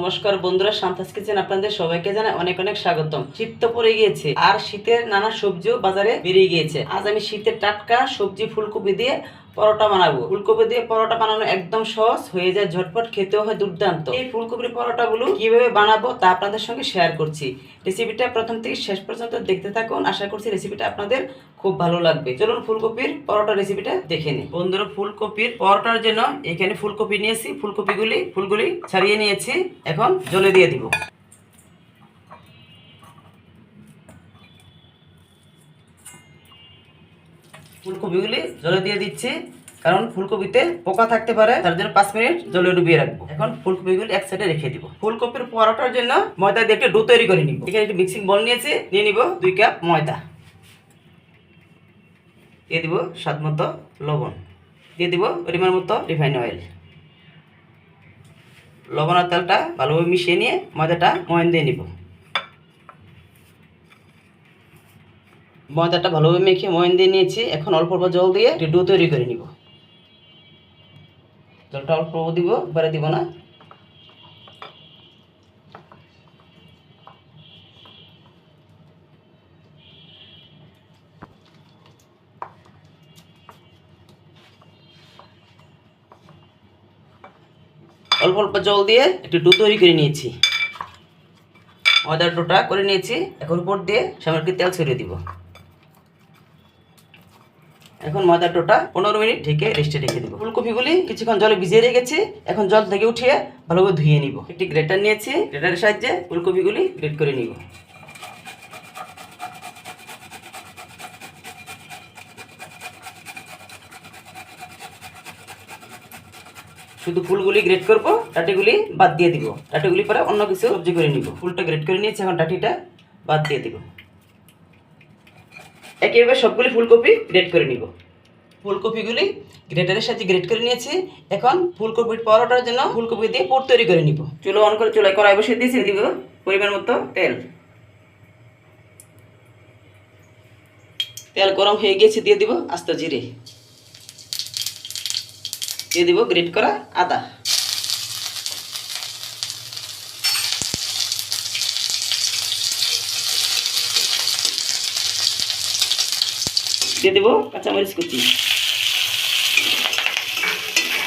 নমস্কার বন্ধুরা, শান্তাস কিচেন আপনাদের সবাইকে জানাই অনেক অনেক স্বাগতম। শীত তো পড়ে গিয়েছে আর শীতের নানা সবজিও বাজারে বেরিয়ে গিয়েছে। আজ আমি শীতের টাটকা সবজি ফুলকপি দিয়ে পরোটা বানাবো। ফুলকপি দিয়ে পরোটা বানানো একদম সহজ, হয়ে যায় ঝটপট, খেতেও হয় দুর্দান্ত। এই ফুলকপির পরোটাগুলো কিভাবে বানাবো তা আপনাদের সঙ্গে শেয়ার করছি। রেসিপিটা প্রথম থেকে শেষ পর্যন্ত দেখতে থাকুন। আশা করছি রেসিপিটা আপনাদের খুব ভালো লাগবে। চলুন ফুলকপির পরোটা রেসিপিটা দেখে নিই। বন্ধুরা, ফুলকপির পরোটার জন্য এখানে ফুলকপি নিয়েছি। ফুলগুলি ছাড়িয়ে নিয়েছি। এখন জলে দিয়ে দিব। ফুলকপিগুলি জলে দিয়ে দিচ্ছি, কারণ ফুলকপিতে পোকা থাকতে পারে, তার জন্য 5 মিনিট জলে ডুবিয়ে রাখবো। এখন ফুলকপিগুলি এক সাইডে রেখে দিব। ফুলকপির পরোটার জন্য ময়দা দিয়ে একটা ডো তৈরি করে নিব। এখানে একটি মিক্সিং বল নিয়েছি, নিয়ে নিব 2 কাপ ময়দা। দিয়ে দিব স্বাদ মতো লবণ, দিয়ে দিব পরিমাণ মতো রিফাইন অয়েল। লবণ আর তেলটা ভালোভাবে মিশিয়ে নিয়ে ময়দাটা ময়ান দিয়ে নিব। ময়দাটা ভালোভাবে মেখে ময়ান দিয়ে নিয়েছি। এখন অল্প অল্প জল দিয়ে একটি ডো তৈরি করে নিব। জলটা অল্প দিব, বাড়ে দিব না। অল্প অল্প জল দিয়ে একটু ডো তৈরি করে নিয়েছি। ময়দার ডোটা করে নিয়েছি। এখন উপর দিয়ে সামান্য একটু তেল ছড়িয়ে দিব। এখন ময়দার ডোটা 15 মিনিট ঢেকে রেস্টে রেখে দিব। ফুলকপিগুলি কিছুক্ষণ জলে ভিজিয়ে রেখেছি। এখন জল থেকে উঠিয়ে ভালোভাবে ধুয়ে নিব। একটি গ্রেটার নিয়েছি, গ্রেটারের সাহায্যে ফুলকপিগুলি গ্রেট করে নিব। শুধু ফুলগুলি গ্রেট করব, ডাটিগুলি বাদ দিয়ে দিব। ডাটিগুলি পরে অন্য কিছু সবজি করে নিব। ফুলটা গ্রেট করে নিয়েছি, এখন ডাটিটা বাদ দিয়ে দিব। একইভাবে সবগুলি ফুলকপি গ্রেট করে নিব। ফুলকপিগুলি গ্রেটারের সাহায্যে গ্রেট করে নিয়েছি। এখন ফুলকপির পরোটার জন্য ফুলকপি দিয়ে পুর তৈরি করে নিব। চুলো অন করে চুলায় কড়াই বসিয়ে দিয়েছি, দিব পরিমাণ মতো তেল। তেল গরম হয়ে গিয়েছে, দিয়ে দিব আস্ত জিরে, দিয়ে দিব গ্রেট করা আদা, দিয়ে দেবো কাঁচামরিচ কুচি।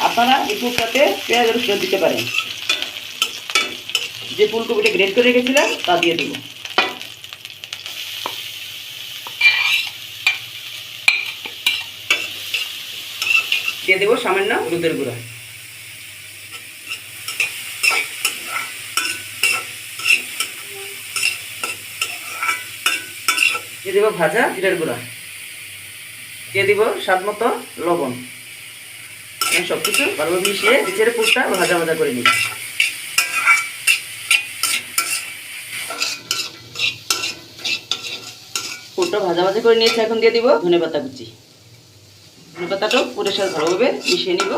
আপনারা এই পুরটাতে পেঁয়াজ রসুন দিতে পারেন। যে ফুলকপিটা গ্রেট করে রেখেছিলাম তা দিয়ে দেবো। দিয়ে দেবো সামান্য হলুদের গুঁড়া। দিয়ে দেবো ভাজা জিরার গুঁড়া। দিয়ে দিব স্বাদ মতো লবণ। সব কিছু ভালোভাবে মিশিয়ে নিচের পুরটা ভাজা ভাজা করে নিব। পুরটা ভাজা ভাজা করে নিয়েছি। এখন দিয়ে দিব ধনেপাতা কুচি। ধনেপাতাটাও পুরের সাথে ভালোভাবে মিশিয়ে নিব।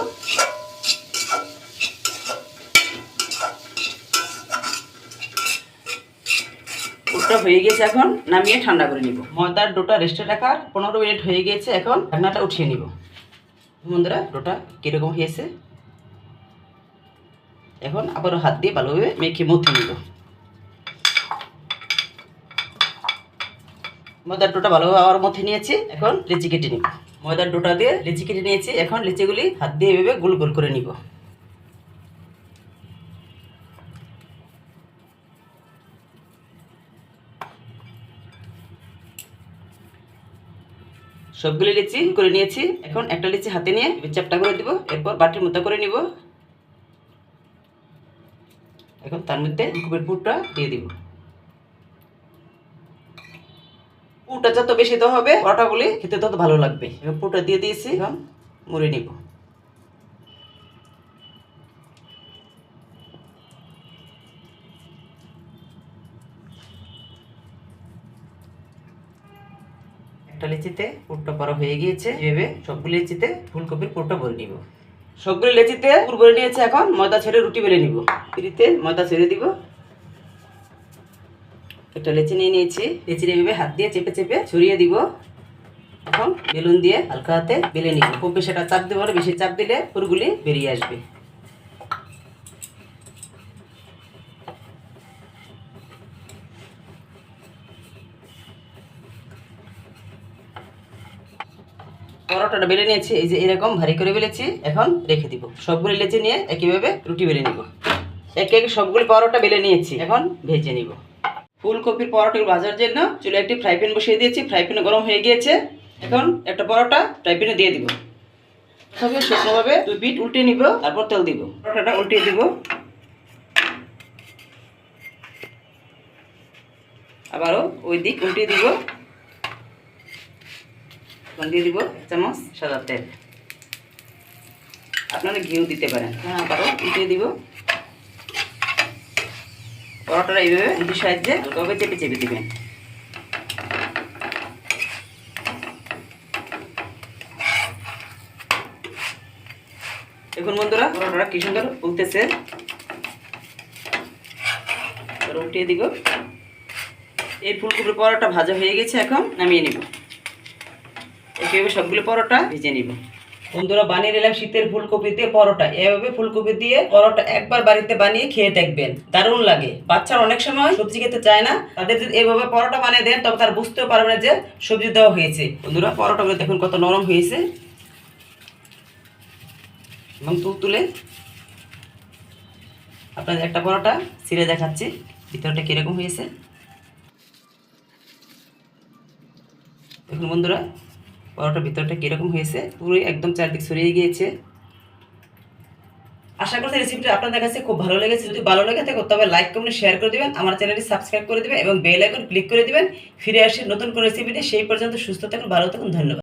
পুরটা হয়ে গিয়েছে, এখন নামিয়ে ঠান্ডা করে নিব। ময়দার ডোটা রেস্টে রাখার 15 মিনিট হয়ে গিয়েছে। এখন ঢাকনাটা উঠিয়ে নিব। বন্ধুরা, ডোটা কিরকম হয়েছে, এখন আবারও হাত দিয়ে ভালোভাবে মেখে মথে নিব। ময়দার ডোটা ভালোভাবে আবার মথে নিয়েছি। এখন লিচি কেটে নিব। ময়দার ডোটা দিয়ে লিচি কেটে নিয়েছি। এখন লিচিগুলি হাত দিয়ে এভাবে গোল গোল করে নিব। সবগুলি লিচি করে নিয়েছি। এখন একটা লিচি হাতে নিয়ে চ্যাপটা করে দিব। এরপর বাটির মতো করে নিব। এখন তার মধ্যে ফুলকপির পুরটা দিয়ে দিব। পুরটা যত বেশি দেওয়া হবে পরোটাগুলি খেতে তত ভালো লাগবে। এখন পুরটা দিয়ে দিয়েছি। এখন মুড়ে নিব। একটা লিচিতে পুরটা ভরা হয়ে গিয়েছে। এভাবে সবগুলি লিচিতে ফুলকপির পুরটা ভরে নিব। সবগুলি লিচিতে পুর ভরে নিয়েছে। এখন ময়দা ছেড়ে রুটি বেলে নিব। পিড়িতে ময়দা ছেড়ে দিব। একটা লেচি নিয়ে নিয়েছি। লেচির এভাবে হাত দিয়ে চেপে চেপে ছড়িয়ে দিব। এখন বেলুন দিয়ে হালকা হাতে বেলে নিব। খুব বেশি একটা চাপ দেবো না, বেশি চাপ দিলে পুরগুলি বেরিয়ে আসবে। পরোটাটা বেলে নিয়েছি, এই যে এরকম ভারী করে বেলেছি। এখন রেখে দিব। সবগুলি লেচি নিয়ে একইভাবে রুটি বেলে নিব। একে একে সবগুলি পরোটা বেলে নিয়েছি, এখন ভেজে নিব। ফুলকপির পরোটাগুলো ভাজার জন্য চুলে একটি ফ্রাই প্যান বসিয়ে দিয়েছি। ফ্রাই প্যানে গরম হয়ে গিয়েছে। এখন একটা পরোটা ফ্রাই প্যানে দিয়ে দিব। তবে শুকনোভাবে 2 পিঠ উল্টে নিব, তারপর তেল দিব। পরোটাটা উল্টিয়ে দিব, আবারও ওই দিক উল্টিয়ে দিব। এখন দিয়ে দিব 1 চামচ সাদা তেল, আপনারা ঘিও দিতে পারেন। আবারও উল্টিয়ে দিব। পরোটাটা এইভাবে রুটির সাহায্যে হালকাভাবে চেপে চেপে দিবেন। দেখুন বন্ধুরা, পরোটাটা কি সুন্দর ফুলতেছে। উল্টিয়ে দিব। এই ফুলকপির পরোটা ভাজা হয়ে গেছে, এখন নামিয়ে নিব। এইভাবে সবগুলো পরোটা ভেজে নিব। বন্ধুরা, বানিয়ে নিলাম শীতের ফুলকপি দিয়ে পরোটা। এভাবে ফুলকপি দিয়ে পরোটা একবার বাড়িতে বানিয়ে খেয়ে দেখবেন, দারুণ লাগে। বাচ্চারা অনেক সময় সবজি খেতে চায় না, তাদের যদি এভাবে পরোটা বানিয়ে দেন তবে তারা বুঝতেও পারবে না যে সবজি দেওয়া হয়েছে। বন্ধুরা, পরোটাগুলো দেখুন কত নরম হয়েছে এবং তুলে আপনাদের একটা পরোটা ছিঁড়ে দেখাচ্ছি ভিতরটা কিরকম হয়েছে। দেখুন বন্ধুরা, পরোটার ভিতরটা কিরকম হয়েছে, পুরোই একদম চারদিক ছড়িয়ে গিয়েছে। আশা করছি রেসিপিটা আপনাদের কাছে খুব ভালো লেগেছে। যদি ভালো লেগে থাকে তবে লাইক কমেন্ট শেয়ার করে দিবেন, আমার চ্যানেলটি সাবস্ক্রাইব করে দিবেন এবং বেল আইকন ক্লিক করে দিবেন। ফিরে আসি নতুন কোনো রেসিপি নিয়ে। সেই পর্যন্ত সুস্থ থাকুন, ভালো থাকুন, ধন্যবাদ।